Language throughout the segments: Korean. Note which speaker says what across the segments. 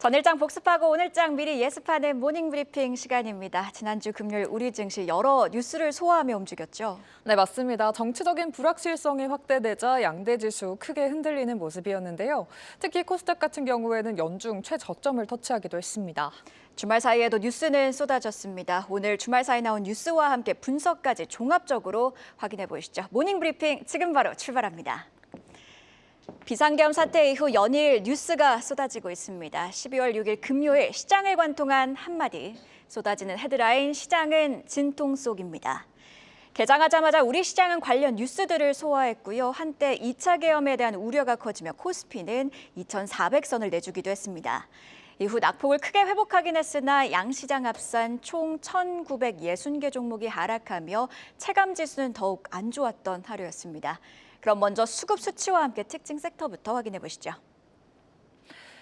Speaker 1: 전일장 복습하고 오늘장 미리 예습하는 모닝브리핑 시간입니다. 지난주 금요일 우리 증시 여러 뉴스를 소화하며 움직였죠.
Speaker 2: 네, 맞습니다. 정치적인 불확실성이 확대되자 양대 지수 크게 흔들리는 모습이었는데요. 특히 코스닥 같은 경우에는 연중 최저점을 터치하기도 했습니다.
Speaker 1: 주말 사이에도 뉴스는 쏟아졌습니다. 오늘 주말 사이 나온 뉴스와 함께 분석까지 종합적으로 확인해 보시죠. 모닝브리핑 지금 바로 출발합니다. 비상계엄 사태 이후 연일 뉴스가 쏟아지고 있습니다. 12월 6일 금요일 시장을 관통한 한마디. 쏟아지는 헤드라인 시장은 진통 속입니다. 개장하자마자 우리 시장은 관련 뉴스들을 소화했고요. 한때 2차 계엄에 대한 우려가 커지며 코스피는 2,400선을 내주기도 했습니다. 이후 낙폭을 크게 회복하긴 했으나 양시장 합산 총 1,960개 종목이 하락하며 체감지수는 더욱 안 좋았던 하루였습니다. 그럼 먼저 수급 수치와 함께 특징 섹터부터 확인해 보시죠.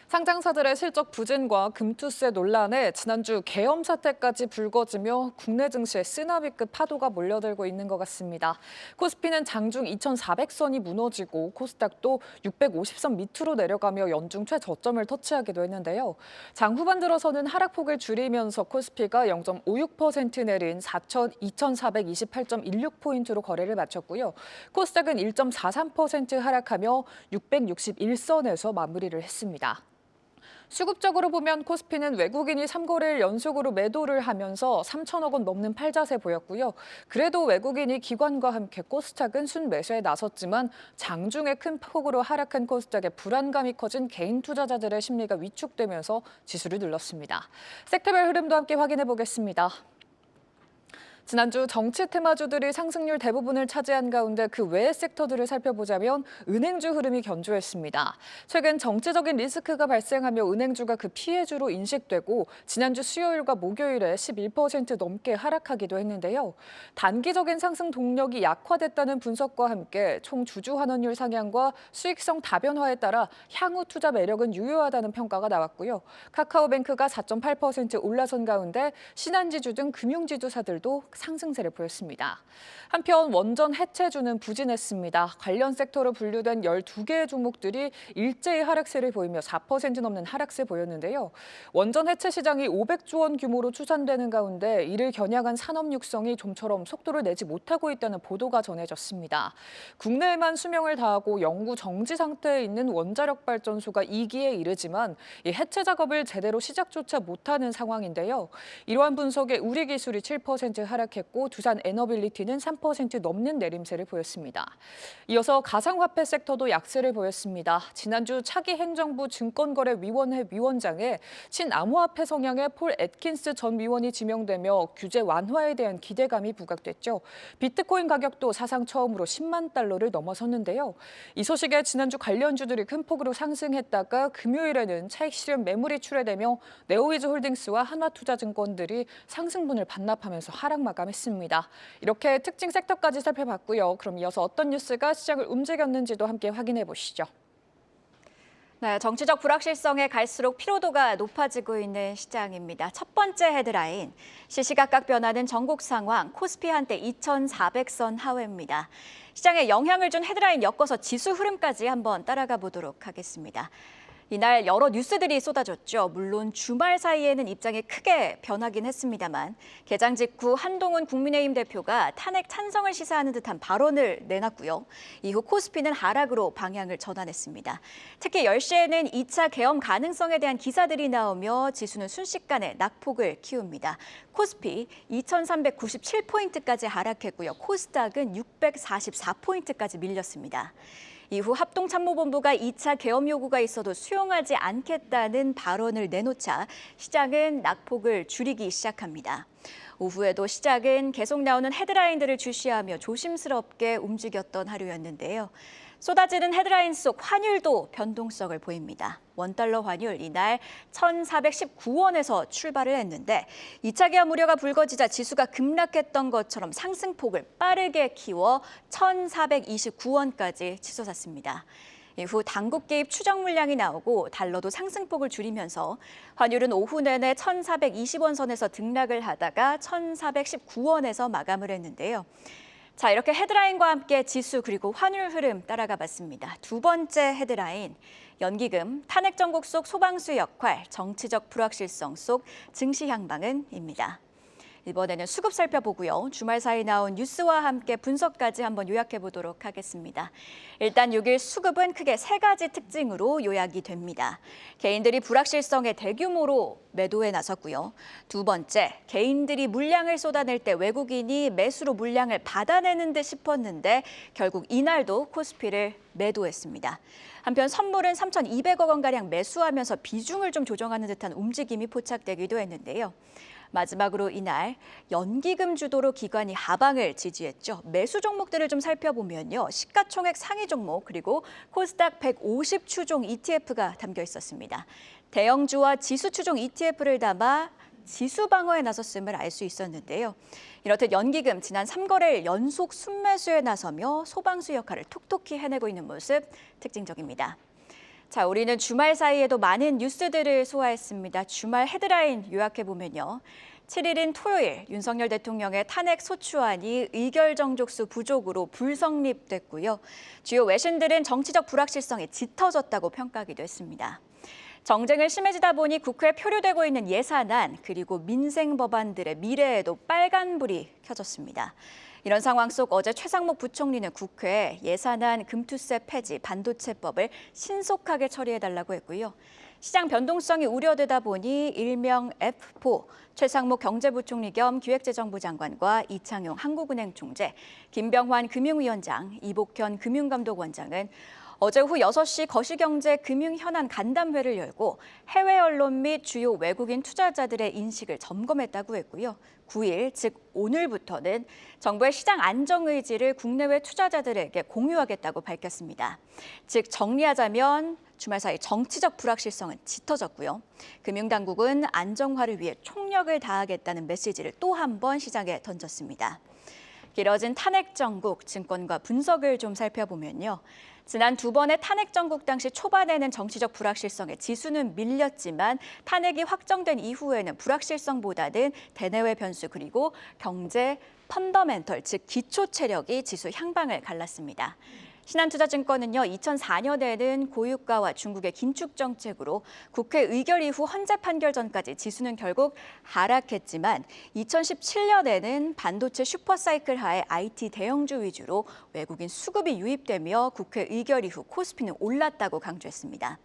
Speaker 2: 상장사들의 실적 부진과 금투세 논란에 지난주 계엄 사태까지 불거지며 국내 증시에 쓰나미급 파도가 몰려들고 있는 것 같습니다. 코스피는 장중 2,400선이 무너지고 코스닥도 650선 밑으로 내려가며 연중 최저점을 터치하기도 했는데요. 장 후반 들어서는 하락폭을 줄이면서 코스피가 0.56% 내린 2,428.16포인트로 거래를 마쳤고요. 코스닥은 1.43% 하락하며 661선에서 마무리를 했습니다. 수급적으로 보면 코스피는 외국인이 3거래일 연속으로 매도를 하면서 3천억 원 넘는 팔자세 보였고요. 그래도 외국인이 기관과 함께 코스닥은 순매수에 나섰지만 장중에 큰 폭으로 하락한 코스닥에 불안감이 커진 개인 투자자들의 심리가 위축되면서 지수를 눌렀습니다. 섹터별 흐름도 함께 확인해 보겠습니다. 지난주 정치 테마주들이 상승률 대부분을 차지한 가운데 그 외의 섹터들을 살펴보자면 은행주 흐름이 견조했습니다. 최근 정치적인 리스크가 발생하며 은행주가 그 피해주로 인식되고 지난주 수요일과 목요일에 11% 넘게 하락하기도 했는데요. 단기적인 상승 동력이 약화됐다는 분석과 함께 총 주주 환원율 상향과 수익성 다변화에 따라 향후 투자 매력은 유효하다는 평가가 나왔고요. 카카오뱅크가 4.8% 올라선 가운데 신한지주 등 금융지주사들도 상승세를 보였습니다. 한편 원전 해체주는 부진했습니다. 관련 섹터로 분류된 12개의 종목들이 일제히 하락세를 보이며 4% 넘는 하락세 보였는데요. 원전 해체 시장이 500조 원 규모로 추산되는 가운데 이를 겨냥한 산업 육성이 좀처럼 속도를 내지 못하고 있다는 보도가 전해졌습니다. 국내에만 수명을 다하고 영구 정지 상태에 있는 원자력 발전소가 2기에 이르지만 이 해체 작업을 제대로 시작조차 못하는 상황인데요. 이러한 분석에 우리 기술이 7% 하락했고 두산 에너빌리티는 3% 넘는 내림세를 보였습니다. 이어서 가상화폐 섹터도 약세를 보였습니다. 지난주 차기 행정부 증권거래위원회 위원장에 친암호화폐 성향의 폴 애킨스 전 위원이 지명되며 규제 완화에 대한 기대감이 부각됐죠. 비트코인 가격도 사상 처음으로 10만 달러를 넘어섰는데요. 이 소식에 지난주 관련주들이 큰 폭으로 상승했다가 금요일에는 차익 실현 매물이 출회되며 네오위즈 홀딩스와 한화투자증권들이 상승분을 반납하면서 하락 마감했습니다. 이렇게 특징 섹터까지 살펴봤고요. 그럼 이어서 어떤 뉴스가 시장을 움직였는지도 함께 확인해 보시죠.
Speaker 1: 네, 정치적 불확실성에 갈수록 피로도가 높아지고 있는 시장입니다. 첫 번째 헤드라인, 시시각각 변하는 전국 상황, 코스피 한때 2,400선 하회입니다. 시장에 영향을 준 헤드라인 엮어서 지수 흐름까지 한번 따라가 보도록 하겠습니다. 이날 여러 뉴스들이 쏟아졌죠. 물론 주말 사이에는 입장이 크게 변하긴 했습니다만 개장 직후 한동훈 국민의힘 대표가 탄핵 찬성을 시사하는 듯한 발언을 내놨고요. 이후 코스피는 하락으로 방향을 전환했습니다. 특히 10시에는 2차 계엄 가능성에 대한 기사들이 나오며 지수는 순식간에 낙폭을 키웁니다. 코스피 2,397포인트까지 하락했고요. 코스닥은 644포인트까지 밀렸습니다. 이후 합동참모본부가 2차 계엄 요구가 있어도 수용하지 않겠다는 발언을 내놓자 시장은 낙폭을 줄이기 시작합니다. 오후에도 시장은 계속 나오는 헤드라인들을 주시하며 조심스럽게 움직였던 하루였는데요. 쏟아지는 헤드라인 속 환율도 변동성을 보입니다. 원달러 환율 이날 1,419원에서 출발을 했는데 2차 계엄 우려가 불거지자 지수가 급락했던 것처럼 상승폭을 빠르게 키워 1,429원까지 치솟았습니다. 이후 당국 개입 추정 물량이 나오고 달러도 상승폭을 줄이면서 환율은 오후 내내 1,420원 선에서 등락을 하다가 1,419원에서 마감을 했는데요. 자, 이렇게 헤드라인과 함께 지수 그리고 환율 흐름 따라가 봤습니다. 두 번째 헤드라인, 연기금, 탄핵 정국 속 소방수 역할, 정치적 불확실성 속 증시 향방은입니다. 이번에는 수급 살펴보고요. 주말 사이 나온 뉴스와 함께 분석까지 한번 요약해 보도록 하겠습니다. 일단 6일 수급은 크게 세 가지 특징으로 요약이 됩니다. 개인들이 불확실성에 대규모로 매도에 나섰고요. 두 번째, 개인들이 물량을 쏟아낼 때 외국인이 매수로 물량을 받아내는 듯 싶었는데 결국 이날도 코스피를 매도했습니다. 한편 선물은 3,200억 원가량 매수하면서 비중을 좀 조정하는 듯한 움직임이 포착되기도 했는데요. 마지막으로 이날 연기금 주도로 기관이 하방을 지지했죠. 매수 종목들을 좀 살펴보면요. 시가총액 상위 종목 그리고 코스닥 150 추종 ETF가 담겨 있었습니다. 대형주와 지수 추종 ETF를 담아 지수 방어에 나섰음을 알 수 있었는데요. 이렇듯 연기금 지난 3거래일 연속 순매수에 나서며 소방수 역할을 톡톡히 해내고 있는 모습 특징적입니다. 자, 우리는 주말 사이에도 많은 뉴스들을 소화했습니다. 주말 헤드라인 요약해보면요. 7일인 토요일 윤석열 대통령의 탄핵 소추안이 의결 정족수 부족으로 불성립됐고요. 주요 외신들은 정치적 불확실성에 짙어졌다고 평가하기도 했습니다. 정쟁을 심해지다 보니 국회에 표류되고 있는 예산안 그리고 민생 법안들의 미래에도 빨간불이 켜졌습니다. 이런 상황 속 어제 최상목 부총리는 국회에 예산안 금투세 폐지 반도체법을 신속하게 처리해달라고 했고요. 시장 변동성이 우려되다 보니 일명 F4 최상목 경제부총리 겸 기획재정부 장관과 이창용 한국은행 총재, 김병환 금융위원장, 이복현 금융감독원장은 어제 오후 6시 거시경제 금융현안 간담회를 열고 해외 언론 및 주요 외국인 투자자들의 인식을 점검했다고 했고요. 9일, 즉 오늘부터는 정부의 시장 안정 의지를 국내외 투자자들에게 공유하겠다고 밝혔습니다. 즉 정리하자면 주말 사이 정치적 불확실성은 짙어졌고요. 금융당국은 안정화를 위해 총력을 다하겠다는 메시지를 또 한 번 시장에 던졌습니다. 길어진 탄핵 정국 증권과 분석을 좀 살펴보면요. 지난 두 번의 탄핵 정국 당시 초반에는 정치적 불확실성에 지수는 밀렸지만 탄핵이 확정된 이후에는 불확실성보다는 대내외 변수 그리고 경제 펀더멘털, 즉 기초 체력이 지수 향방을 갈랐습니다. 신한투자증권은요, 2004년에는 고유가와 중국의 긴축 정책으로 국회 의결 이후 헌재 판결 전까지 지수는 결국 하락했지만 2017년에는 반도체 슈퍼사이클 하에 IT 대형주 위주로 외국인 수급이 유입되며 국회 의결 이후 코스피는 올랐다고 강조했습니다.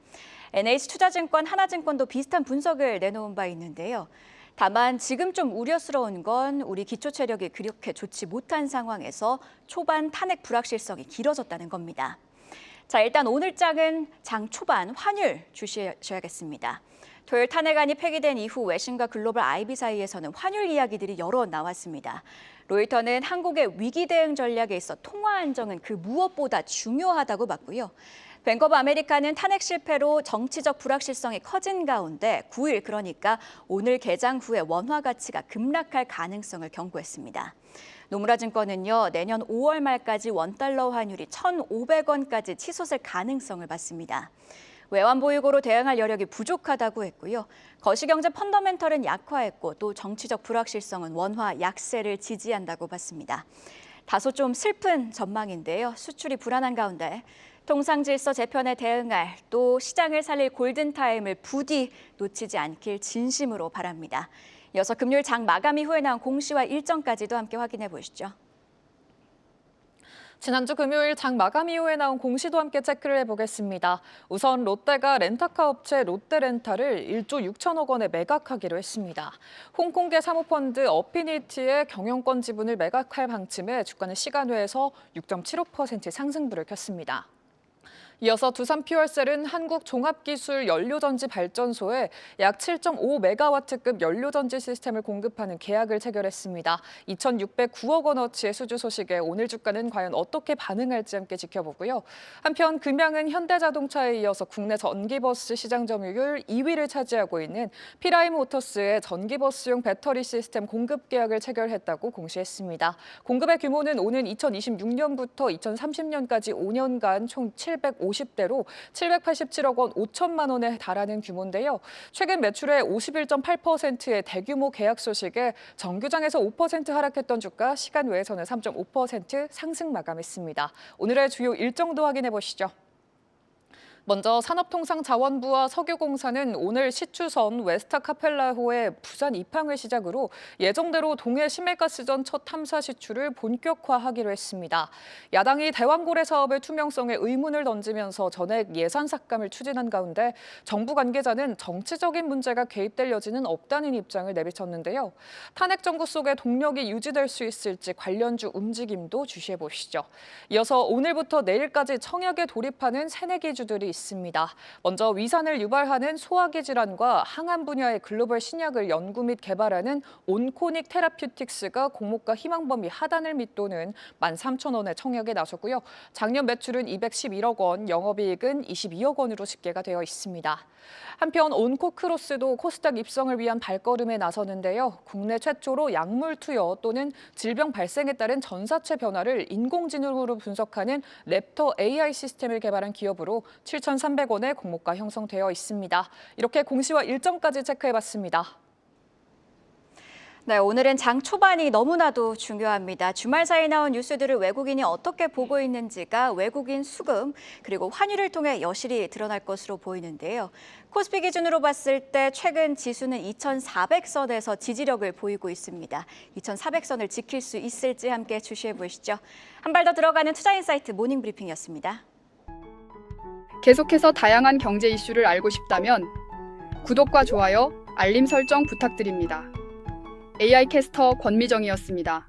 Speaker 1: NH투자증권, 하나증권도 비슷한 분석을 내놓은 바 있는데요. 다만 지금 좀 우려스러운 건 우리 기초 체력이 그렇게 좋지 못한 상황에서 초반 탄핵 불확실성이 길어졌다는 겁니다. 자, 일단 오늘 장은 장 초반 환율 주시하셔야겠습니다. 토요일 탄핵안이 폐기된 이후 외신과 글로벌 IB 사이에서는 환율 이야기들이 여러 나왔습니다. 로이터는 한국의 위기 대응 전략에 있어 통화 안정은 그 무엇보다 중요하다고 봤고요. 뱅크 오브 아메리카는 탄핵 실패로 정치적 불확실성이 커진 가운데 9일 그러니까 오늘 개장 후에 원화 가치가 급락할 가능성을 경고했습니다. 노무라증권은요, 내년 5월 말까지 원달러 환율이 1,500원까지 치솟을 가능성을 봤습니다. 외환 보유고로 대응할 여력이 부족하다고 했고요. 거시경제 펀더멘털은 약화했고 또 정치적 불확실성은 원화 약세를 지지한다고 봤습니다. 다소 좀 슬픈 전망인데요. 수출이 불안한 가운데 통상질서 재편에 대응할 또 시장을 살릴 골든타임을 부디 놓치지 않길 진심으로 바랍니다. 이어서 금요일 장 마감 이후에 나온 공시와 일정까지도 함께 확인해 보시죠.
Speaker 2: 지난주 금요일 장 마감 이후에 나온 공시도 함께 체크를 해보겠습니다. 우선 롯데가 렌터카 업체 롯데렌탈을 1조 6천억 원에 매각하기로 했습니다. 홍콩계 사모펀드 어피니티의 경영권 지분을 매각할 방침에 주가는 시간외에서 6.75% 상승불을 켰습니다. 이어서 두산 퓨얼셀은 한국종합기술 연료전지발전소에 약 7.5메가와트급 연료전지 시스템을 공급하는 계약을 체결했습니다. 2,609억 원어치의 수주 소식에 오늘 주가는 과연 어떻게 반응할지 함께 지켜보고요. 한편 금양은 현대자동차에 이어서 국내 전기버스 시장 점유율 2위를 차지하고 있는 피라이모터스의 전기버스용 배터리 시스템 공급 계약을 체결했다고 공시했습니다. 공급의 규모는 오는 2026년부터 2030년까지 5년간 총 750억 50대로 787억 원 5천만 원에 달하는 규모인데요. 최근 매출의 51.8%의 대규모 계약 소식에 정규장에서 5% 하락했던 주가 시간 외에서는 3.5% 상승 마감했습니다. 오늘의 주요 일정도 확인해 보시죠. 먼저 산업통상자원부와 석유공사는 오늘 시추선 웨스타 카펠라호의 부산 입항을 시작으로 예정대로 동해 심해가스전 첫 탐사 시추를 본격화하기로 했습니다. 야당이 대왕고래 사업의 투명성에 의문을 던지면서 전액 예산 삭감을 추진한 가운데 정부 관계자는 정치적인 문제가 개입될 여지는 없다는 입장을 내비쳤는데요. 탄핵 정부 속에 동력이 유지될 수 있을지 관련주 움직임도 주시해 보시죠. 이어서 오늘부터 내일까지 청약에 돌입하는 새내기주들이 있습니다. 먼저 위산을 유발하는 소화기 질환과 항암 분야의 글로벌 신약을 연구 및 개발하는 온코닉 테라퓨틱스가 공모가 희망 범위 하단을 밑도는 13,000원의 청약에 나섰고요. 작년 매출은 211억 원, 영업이익은 22억 원으로 집계가 되어 있습니다. 한편 온코크로스도 코스닥 입성을 위한 발걸음에 나서는데요. 국내 최초로 약물 투여 또는 질병 발생에 따른 전사체 변화를 인공지능으로 분석하는 랩터 AI 시스템을 개발한 기업으로 7,300원의 공모가 형성되어 있습니다. 이렇게 공시와 일정까지 체크해봤습니다.
Speaker 1: 네, 오늘은 장 초반이 너무나도 중요합니다. 주말 사이에 나온 뉴스들을 외국인이 어떻게 보고 있는지가 외국인 수급 그리고 환율을 통해 여실히 드러날 것으로 보이는데요. 코스피 기준으로 봤을 때 최근 지수는 2,400선에서 지지력을 보이고 있습니다. 2,400선을 지킬 수 있을지 함께 주시해 보시죠. 한 발 더 들어가는 투자인사이트 모닝 브리핑이었습니다.
Speaker 3: 계속해서 다양한 경제 이슈를 알고 싶다면 구독과 좋아요, 알림 설정 부탁드립니다. AI 캐스터 권미정이었습니다.